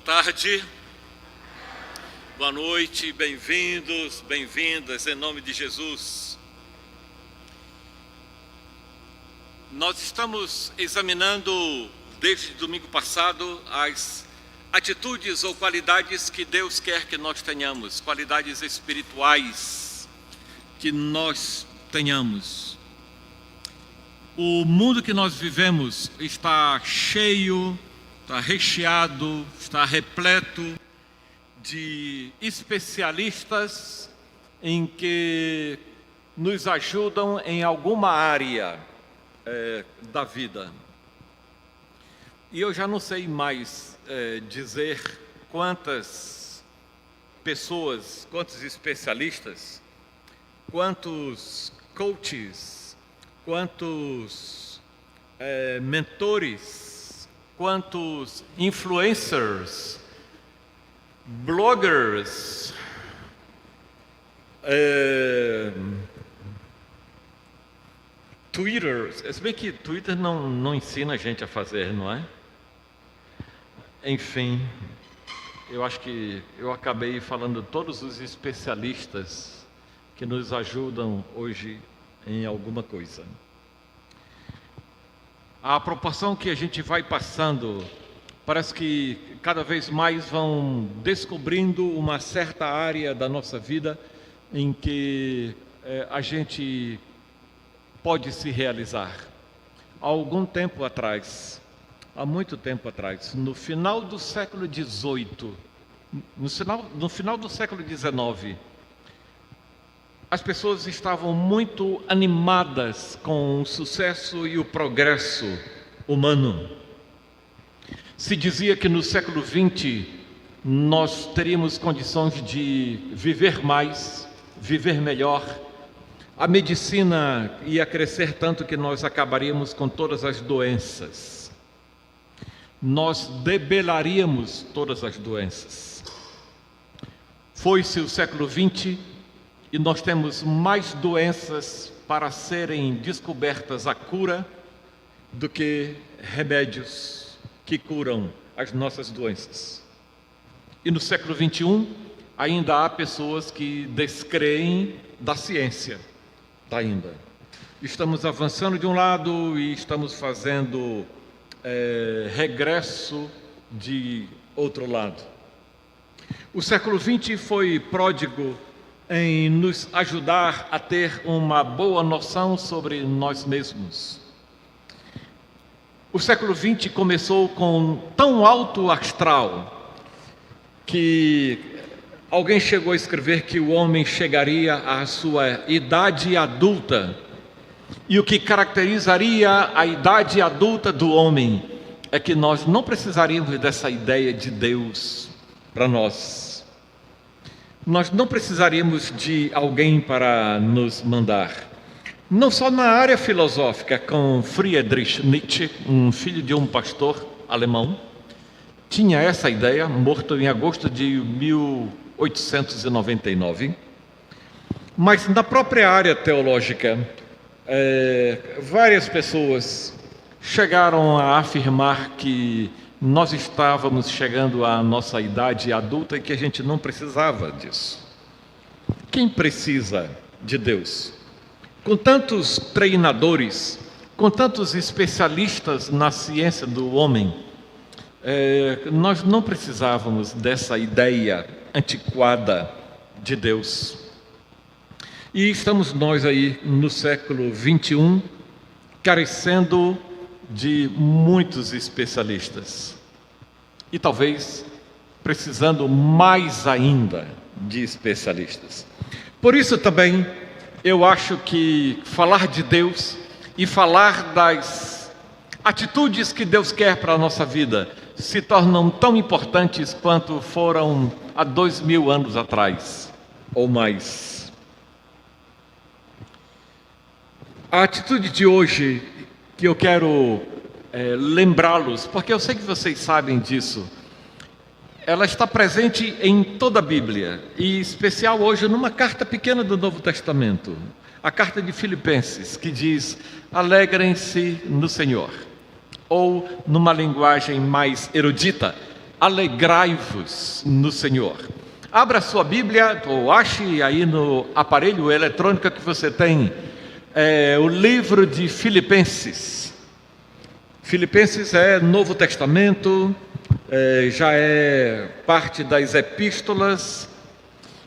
Boa tarde, boa noite, bem-vindos, bem-vindas, em nome de Jesus. Nós estamos examinando, desde domingo passado, as atitudes ou qualidades que Deus quer que nós tenhamos, qualidades espirituais que nós tenhamos. O mundo que nós vivemos está cheio, está recheado, está repleto de especialistas em que nos ajudam em alguma área da vida. E eu já não sei mais dizer quantas pessoas, quantos especialistas, quantos coaches, quantos mentores, quantos influencers, bloggers, Twitter, se bem que Twitter não ensina a gente a fazer, não é? Enfim, eu acho que eu acabei falando todos os especialistas que nos ajudam hoje em alguma coisa. A proporção que a gente vai passando, parece que cada vez mais vão descobrindo uma certa área da nossa vida em que a gente pode se realizar. Há algum tempo atrás, há muito tempo atrás, no final do século XVIII, no final do século XIX, as pessoas estavam muito animadas com o sucesso e o progresso humano. Se dizia que no século XX nós teríamos condições de viver mais, viver melhor. A medicina ia crescer tanto que nós acabaríamos com todas as doenças. Nós debelaríamos todas as doenças. Foi-se o século XX e nós temos mais doenças para serem descobertas a cura do que remédios que curam as nossas doenças. E no século XXI ainda há pessoas que descreem da ciência ainda. Estamos avançando de um lado e estamos fazendo regresso de outro lado. O século XX foi pródigo em nos ajudar a ter uma boa noção sobre nós mesmos. O século XX começou com tão alto astral que alguém chegou a escrever que o homem chegaria à sua idade adulta. E o que caracterizaria a idade adulta do homem é que nós não precisaríamos dessa ideia de Deus para nós. Nós não precisaríamos de alguém para nos mandar. Não só na área filosófica, com Friedrich Nietzsche, um filho de um pastor alemão, tinha essa ideia, morto em agosto de 1899. Mas na própria área teológica, várias pessoas chegaram a afirmar que nós estávamos chegando à nossa idade adulta e que a gente não precisava disso. Quem precisa de Deus? Com tantos treinadores, com tantos especialistas na ciência do homem, nós não precisávamos dessa ideia antiquada de Deus. E estamos nós aí no século XXI, carecendo de muitos especialistas e talvez precisando mais ainda de especialistas. Por isso também eu acho que falar de Deus e falar das atitudes que Deus quer para a nossa vida se tornam tão importantes quanto foram há 2000 anos atrás ou mais. A atitude de hoje que eu quero lembrá-los, porque eu sei que vocês sabem disso, ela está presente em toda a Bíblia, e em especial hoje numa carta pequena do Novo Testamento, a carta de Filipenses, que diz: alegrem-se no Senhor. Ou, numa linguagem mais erudita, alegrai-vos no Senhor. Abra a sua Bíblia, ou ache aí no aparelho eletrônico que você tem, o livro de Filipenses. Filipenses é Novo Testamento, já é parte das epístolas,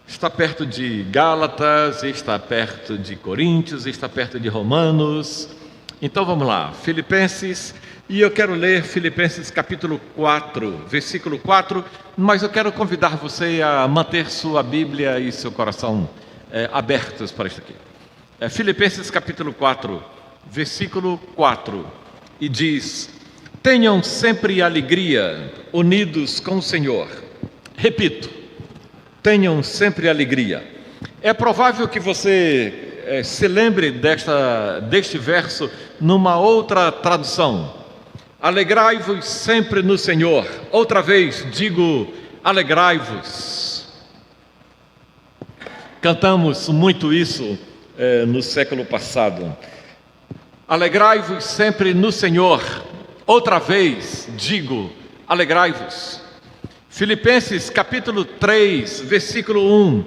está perto de Gálatas, está perto de Coríntios, está perto de Romanos. Então vamos lá, Filipenses, e eu quero ler Filipenses capítulo 4, versículo 4, mas eu quero convidar você a manter sua Bíblia e seu coração abertos para isso aqui. Filipenses capítulo 4, versículo 4, e diz: tenham sempre alegria, unidos com o Senhor. Repito, tenham sempre alegria. É provável que você se lembre deste verso numa outra tradução. Alegrai-vos sempre no Senhor. Outra vez digo, alegrai-vos. Cantamos muito isso no século passado. Alegrai-vos sempre no Senhor. Outra vez digo, alegrai-vos. Filipenses capítulo 3, versículo 1.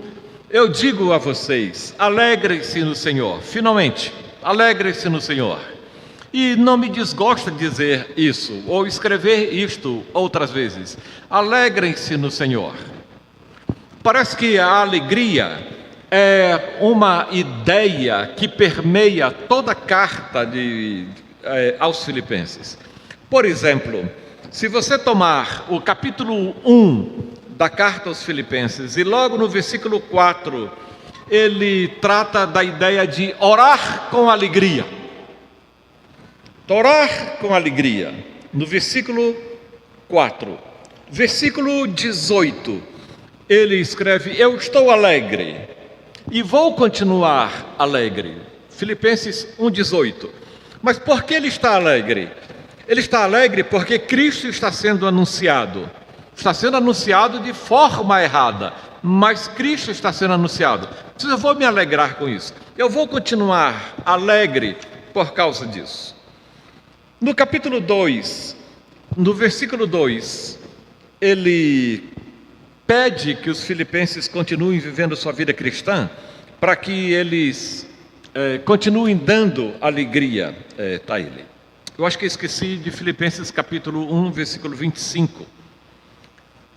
Eu digo a vocês, alegrem-se no Senhor. Finalmente, alegrem-se no Senhor. E não me desgosta dizer isso, ou escrever isto outras vezes. Alegrem-se no Senhor. Parece que a alegria é uma ideia que permeia toda a carta aos Filipenses. Por exemplo, se você tomar o capítulo 1 da carta aos Filipenses, e logo no versículo 4, ele trata da ideia de orar com alegria. Orar com alegria. No versículo 4. Versículo 18, ele escreve: eu estou alegre e vou continuar alegre. Filipenses 1,18. Mas por que ele está alegre? Ele está alegre porque Cristo está sendo anunciado. Está sendo anunciado de forma errada, mas Cristo está sendo anunciado. Então eu vou me alegrar com isso. Eu vou continuar alegre por causa disso. No capítulo 2, no versículo 2, ele pede que os filipenses continuem vivendo sua vida cristã, para que eles continuem dando alegria. Está ele. Eu acho que esqueci de Filipenses capítulo 1, versículo 25.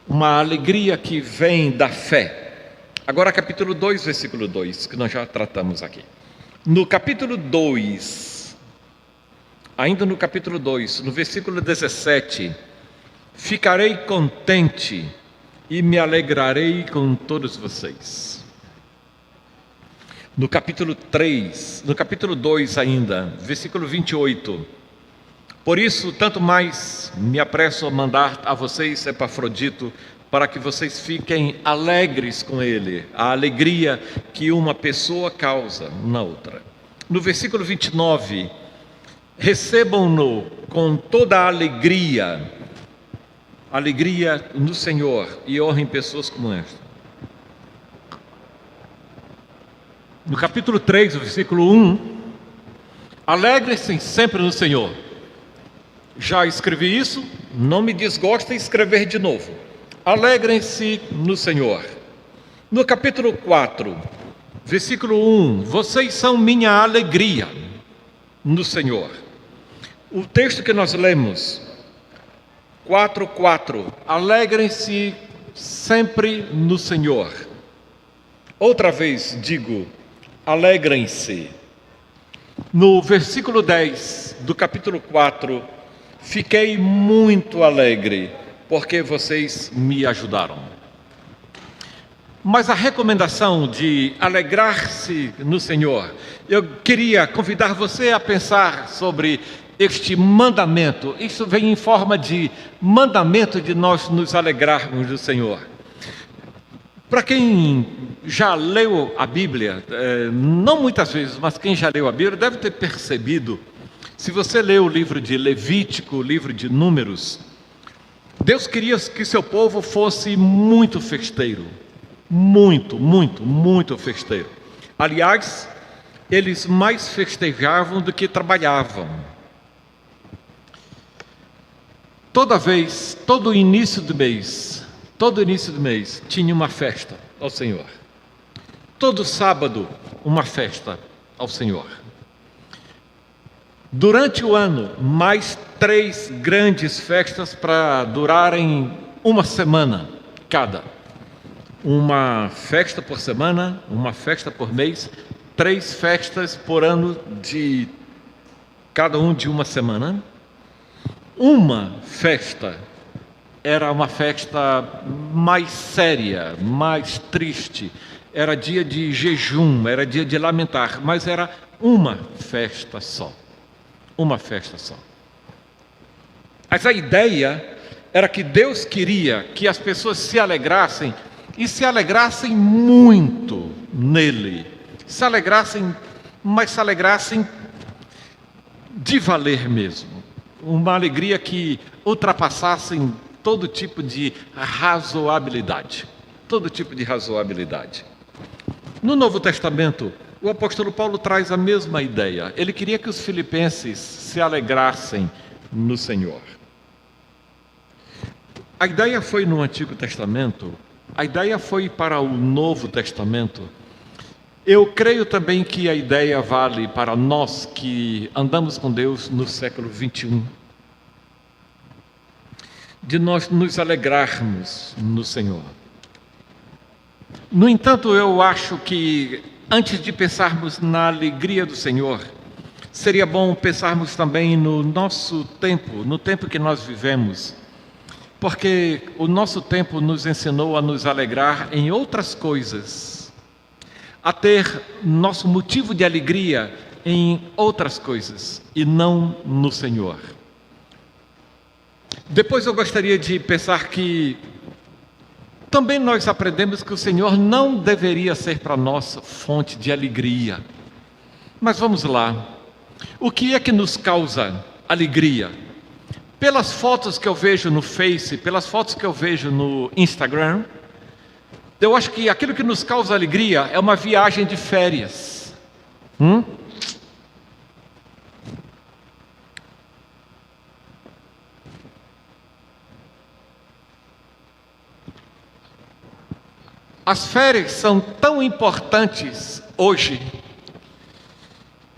Uma alegria que vem da fé. Agora capítulo 2, versículo 2, que nós já tratamos aqui. No capítulo 2, ainda no capítulo 2, no versículo 17, ficarei contente e me alegrarei com todos vocês. No capítulo 3, no capítulo 2 ainda, versículo 28, por isso, tanto mais me apresso a mandar a vocês Epafrodito, para que vocês fiquem alegres com ele, a alegria que uma pessoa causa na outra. No versículo 29, recebam-no com toda a alegria no Senhor, e honrem pessoas como esta. No capítulo 3, versículo 1, alegrem-se sempre no Senhor. Já escrevi isso, não me desgosta escrever de novo. Alegrem-se no Senhor. No capítulo 4, versículo 1, vocês são minha alegria no Senhor. O texto que nós lemos, 4:4, alegrem-se sempre no Senhor. Outra vez digo, alegrem-se. No versículo 10 do capítulo 4, fiquei muito alegre, porque vocês me ajudaram. Mas a recomendação de alegrar-se no Senhor, eu queria convidar você a pensar sobre este mandamento. Isso vem em forma de mandamento de nós nos alegrarmos do Senhor. Para quem já leu a Bíblia, não muitas vezes, mas quem já leu a Bíblia deve ter percebido, se você leu o livro de Levítico, o livro de Números, Deus queria que seu povo fosse muito festeiro. Muito festeiro. Aliás, eles mais festejavam do que trabalhavam. todo início do mês, tinha uma festa ao Senhor. Todo sábado, uma festa ao Senhor. Durante o ano, mais 3 grandes festas para durarem uma semana cada. Uma festa por semana, uma festa por mês, 3 festas por ano, de cada um de uma semana. Uma festa era uma festa mais séria, mais triste. Era dia de jejum, era dia de lamentar, mas era uma festa só. Uma festa só. Mas a ideia era que Deus queria que as pessoas se alegrassem, e se alegrassem muito nele. Se alegrassem, mas se alegrassem de valer mesmo. Uma alegria que ultrapassassem todo tipo de razoabilidade. Todo tipo de razoabilidade. No Novo Testamento, o apóstolo Paulo traz a mesma ideia. Ele queria que os filipenses se alegrassem no Senhor. A ideia foi no Antigo Testamento, a ideia foi para o Novo Testamento. Eu creio também que a ideia vale para nós que andamos com Deus no século 21. De nós nos alegrarmos no Senhor. No entanto, eu acho que antes de pensarmos na alegria do Senhor, seria bom pensarmos também no nosso tempo, no tempo que nós vivemos, porque o nosso tempo nos ensinou a nos alegrar em outras coisas, a ter nosso motivo de alegria em outras coisas e não no Senhor. Depois eu gostaria de pensar que também nós aprendemos que o Senhor não deveria ser para nós fonte de alegria. Mas vamos lá. O que é que nos causa alegria? Pelas fotos que eu vejo no Face, pelas fotos que eu vejo no Instagram, eu acho que aquilo que nos causa alegria é uma viagem de férias. As férias são tão importantes hoje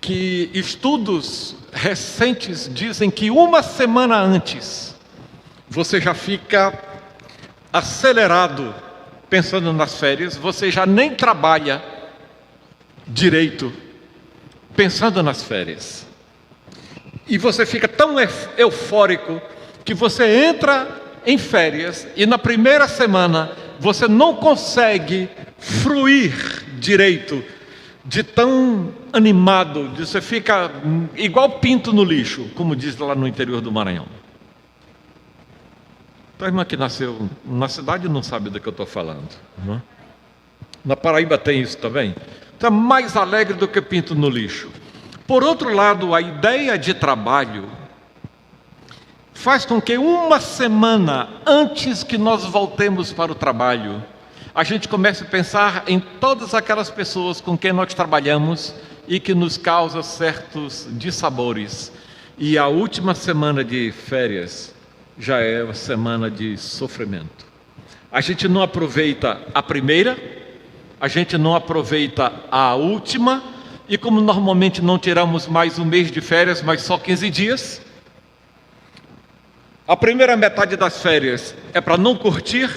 que estudos recentes dizem que uma semana antes você já fica acelerado pensando nas férias, você já nem trabalha direito pensando nas férias. E você fica tão eufórico que você entra em férias e na primeira semana você não consegue fruir direito, de tão animado, você fica igual pinto no lixo, como diz lá no interior do Maranhão. A irmã que nasceu na cidade não sabe do que eu estou falando, não é? Na Paraíba tem isso também. Está mais alegre do que pinto no lixo. Por outro lado, a ideia de trabalho faz com que uma semana antes que nós voltemos para o trabalho, a gente comece a pensar em todas aquelas pessoas com quem nós trabalhamos e que nos causa certos dissabores. E a última semana de férias já é uma semana de sofrimento. A gente não aproveita a primeira, a gente não aproveita a última, e como normalmente não tiramos mais um mês de férias, mas só 15 dias, a primeira metade das férias é para não curtir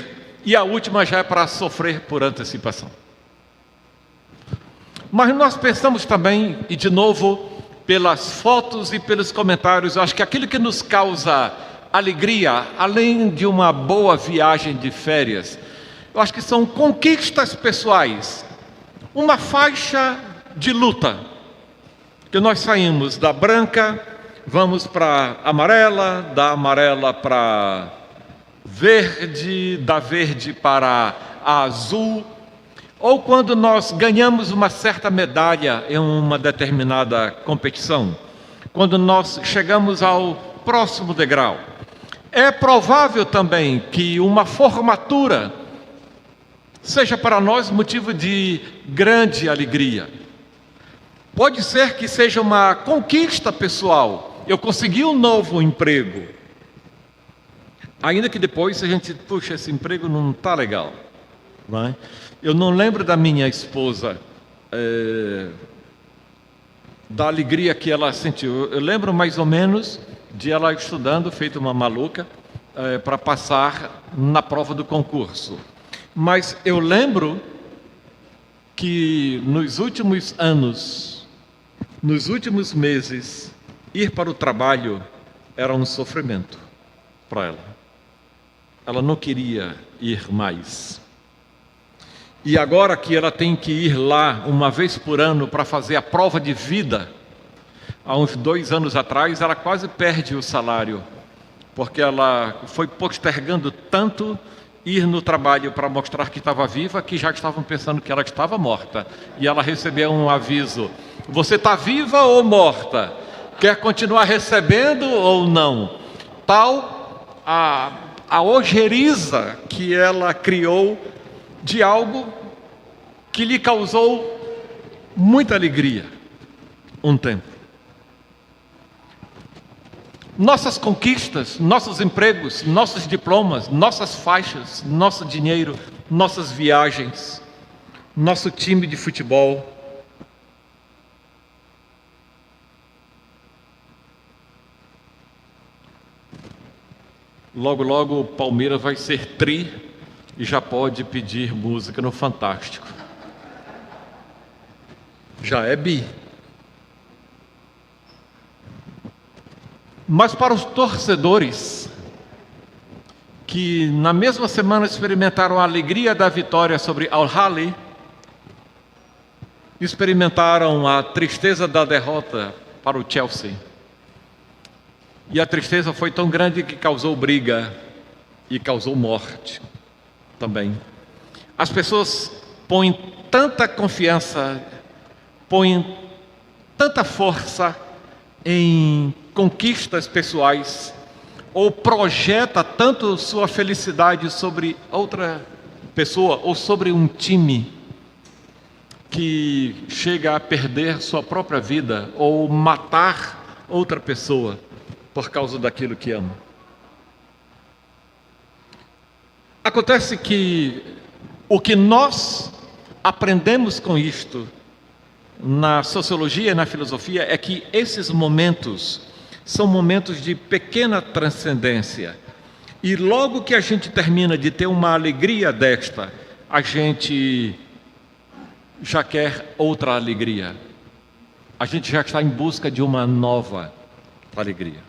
e a última já é para sofrer por antecipação. Mas nós pensamos também, e de novo, pelas fotos e pelos comentários, eu acho que aquilo que nos causa alegria, além de uma boa viagem de férias, eu acho que são conquistas pessoais, uma faixa de luta, que nós saímos da branca, vamos para amarela, da amarela para verde, da verde para a azul, ou quando nós ganhamos uma certa medalha em uma determinada competição, quando nós chegamos ao próximo degrau. É provável também que uma formatura seja para nós motivo de grande alegria. Pode ser que seja uma conquista pessoal. Eu consegui um novo emprego. Ainda que depois a gente, puxa, esse emprego não está legal. Não é? Eu não lembro da minha esposa, da alegria que ela sentiu. Eu lembro mais ou menos de ela estudando, feito uma maluca, para passar na prova do concurso. Mas eu lembro que nos últimos anos, nos últimos meses, ir para o trabalho era um sofrimento para ela. Ela não queria ir mais. E agora que ela tem que ir lá uma vez por ano para fazer a prova de vida, há uns 2 anos atrás, ela quase perde o salário, porque ela foi postergando tanto ir no trabalho para mostrar que estava viva, que já estavam pensando que ela estava morta. E ela recebeu um aviso: você está viva ou morta? Quer continuar recebendo ou não? Tal a ojeriza que ela criou de algo que lhe causou muita alegria um tempo. Nossas conquistas, nossos empregos, nossos diplomas, nossas faixas, nosso dinheiro, nossas viagens, nosso time de futebol. Logo, logo o Palmeiras vai ser tri e já pode pedir música no Fantástico. Já é bi. Mas para os torcedores que na mesma semana experimentaram a alegria da vitória sobre Al-Ahly, experimentaram a tristeza da derrota para o Chelsea. E a tristeza foi tão grande que causou briga e causou morte também. As pessoas põem tanta confiança, põem tanta força em conquistas pessoais, ou projeta tanto sua felicidade sobre outra pessoa ou sobre um time, que chega a perder sua própria vida ou matar outra pessoa por causa daquilo que ama. Acontece que o que nós aprendemos com isto na sociologia e na filosofia é que esses momentos são momentos de pequena transcendência. E logo que a gente termina de ter uma alegria desta, a gente já quer outra alegria. A gente já está em busca de uma nova alegria.